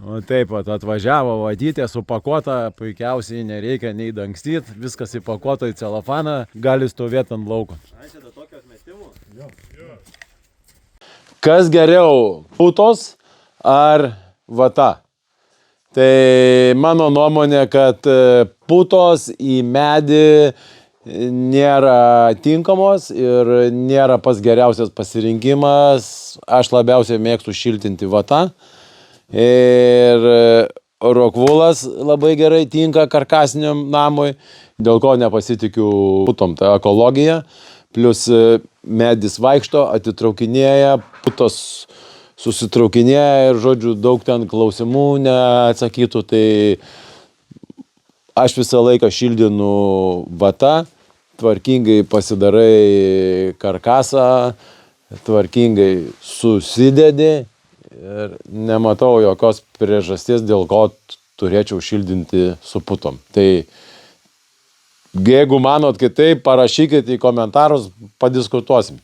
O taip pat atvažiavo vadytė, supakuota, puikiausiai nereikia nei dangstyti, viskas įpakuota į celofaną, gali stovėti ant lauko. Kas geriau, putos ar vata? Tai mano nuomonė, kad putos į medį nėra tinkamos ir nėra pats geriausias pasirinkimas. Aš labiausiai mėgstu šiltinti vata. Ir rokvulas labai gerai tinka karkasiniam namui, dėl ko nepasitikiu putom, tai ekologija. Plius medis vaikšto, atitraukinėja, putos susitraukinėja ir, žodžiu, daug ten klausimų neatsakytų. Tai aš visą laiką šildinu vata, tvarkingai pasidarai karkasą, tvarkingai susidedi. Ir nematau jokios priežasties, dėl ko turėčiau šildinti su putom. Tai jeigu manot kitaip, parašykite į komentarus, padiskutuosim.